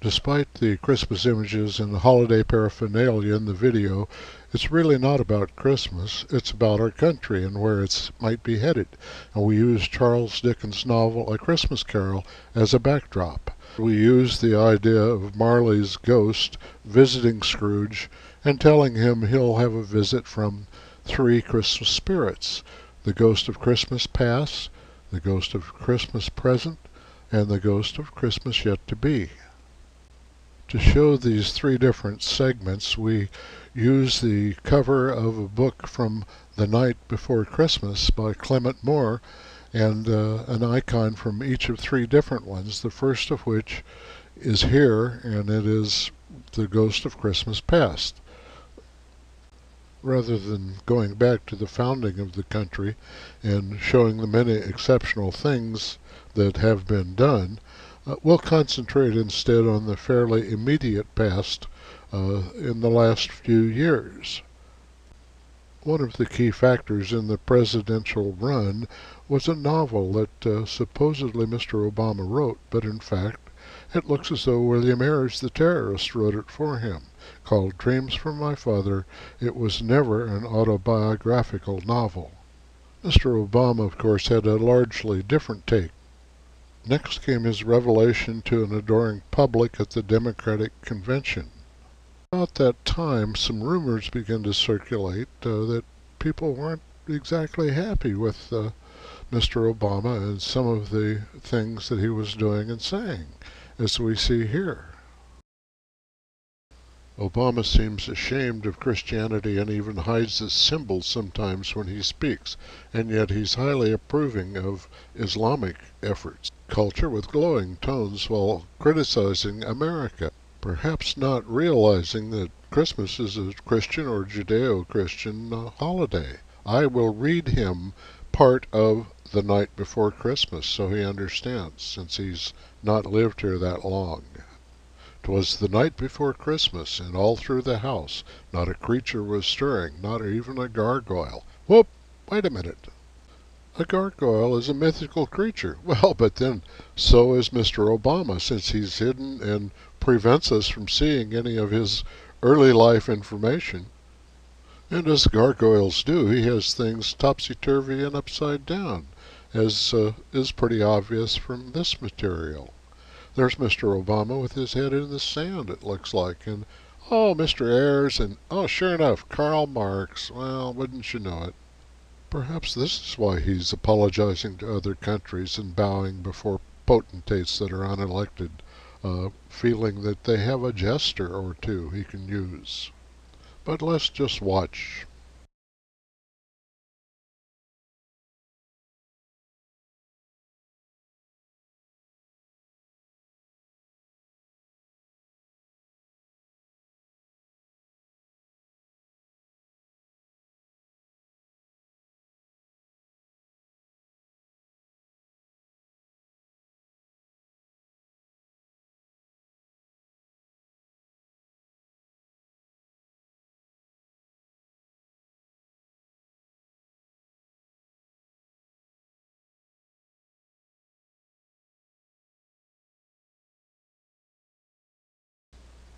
Despite the Christmas images and the holiday paraphernalia in the video, it's really not about Christmas, it's about our country and where it might be headed. And we use Charles Dickens' novel A Christmas Carol as a backdrop. We use the idea of Marley's ghost visiting Scrooge and telling him he'll have a visit from three Christmas spirits: the ghost of Christmas past, the ghost of Christmas present, and the ghost of Christmas yet to be. To show these three different segments, we use the cover of a book from The Night Before Christmas by Clement Moore, and an icon from each of three different ones, the first of which is here, and it is the ghost of Christmas past. Rather than going back to the founding of the country and showing the many exceptional things that have been done, we'll concentrate instead on the fairly immediate past in the last few years. One of the key factors in the presidential run was a novel that supposedly Mr. Obama wrote, but in fact it looks as though William Ayres, the terrorist, wrote it for him. Called Dreams from My Father, it was never an autobiographical novel. Mr. Obama, of course, had a largely different take. Next came his revelation to an adoring public at the Democratic Convention. About that time, some rumors began to circulate that people weren't exactly happy with Mr. Obama and some of the things that he was doing and saying, as we see here. Obama seems ashamed of Christianity and even hides its symbols sometimes when he speaks, and yet he's highly approving of Islamic efforts. Culture with glowing tones while criticizing America, perhaps not realizing that Christmas is a Christian or Judeo-Christian holiday. I will read him part of The Night Before Christmas so he understands, since he's not lived here that long. 'Twas the night before Christmas, and all through the house not a creature was stirring, not even a gargoyle. Whoop! Wait a minute. A gargoyle is a mythical creature. Well, but then so is Mr. Obama, since he's hidden and prevents us from seeing any of his early life information. And as gargoyles do, he has things topsy-turvy and upside down, as is pretty obvious from this material. There's Mr. Obama with his head in the sand, it looks like, and oh, Mr. Ayres, and oh, sure enough, Karl Marx. Well, wouldn't you know it? Perhaps this is why he's apologizing to other countries and bowing before potentates that are unelected, feeling that they have a jester or two he can use. But let's just watch.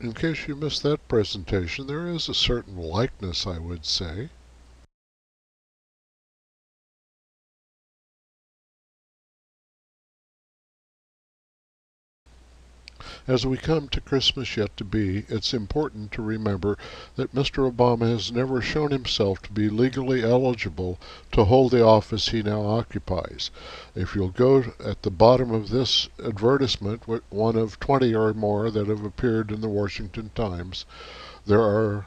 In case you missed that presentation, there is a certain likeness, I would say. As we come to Christmas yet to be, it's important to remember that Mr. Obama has never shown himself to be legally eligible to hold the office he now occupies. If you'll go at the bottom of this advertisement, one of 20 or more that have appeared in the Washington Times, there are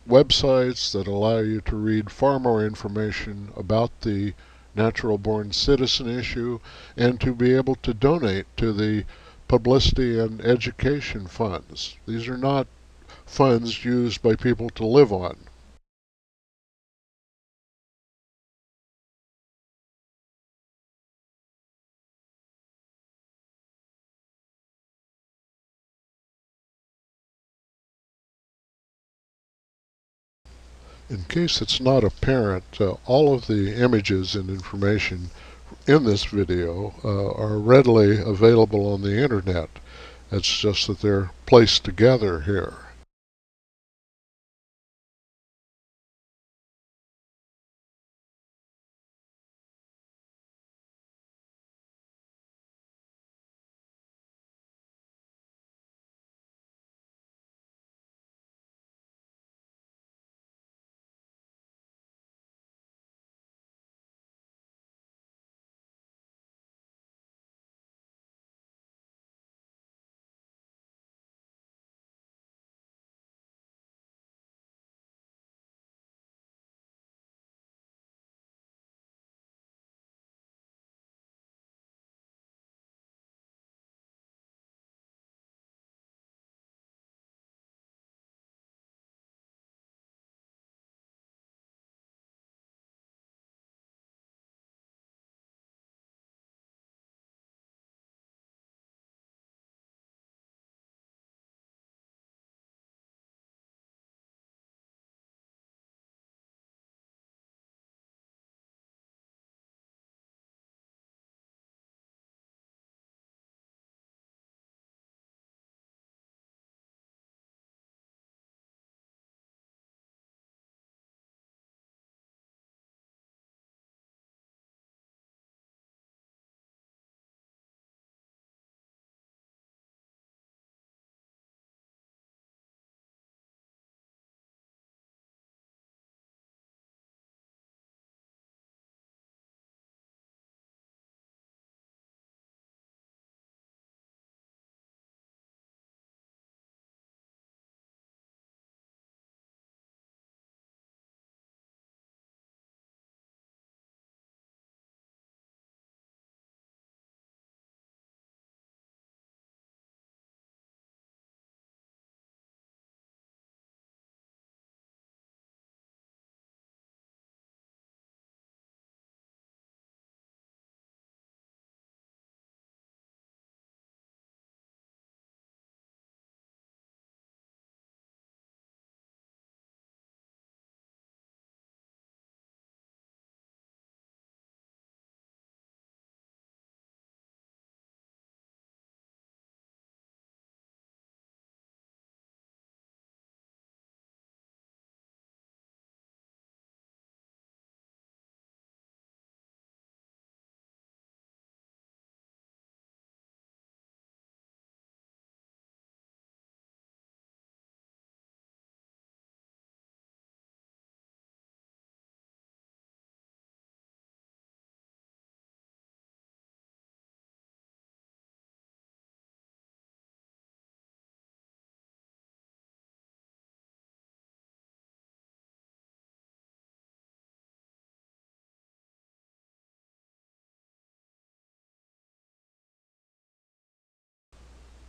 websites that allow you to read far more information about the natural-born citizen issue and to be able to donate to the publicity and education funds. These are not funds used by people to live on. In case it's not apparent, all of the images and information in this video are readily available on the internet, It's just that they're placed together here.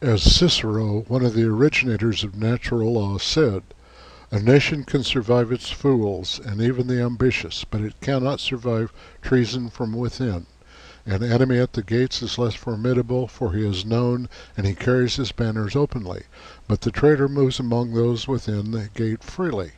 As Cicero, one of the originators of natural law, said, "A nation can survive its fools, and even the ambitious, but it cannot survive treason from within. An enemy at the gates is less formidable, for he is known, and he carries his banners openly. But the traitor moves among those within the gate freely,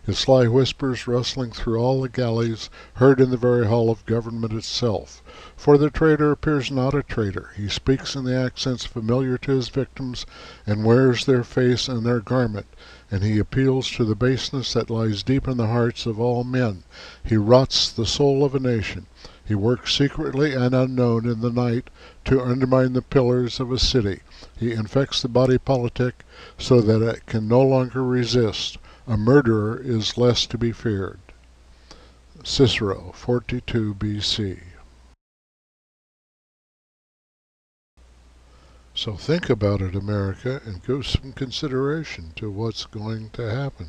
his sly whispers rustling through all the galleys, heard in the very hall of government itself. For the traitor appears not a traitor. He speaks in the accents familiar to his victims, and wears their face and their garment, and he appeals to the baseness that lies deep in the hearts of all men. He rots the soul of a nation. He works secretly and unknown in the night to undermine the pillars of a city. He infects the body politic so that it can no longer resist. A murderer is less to be feared." Cicero, 42 BC. So think about it, America, and give some consideration to what's going to happen.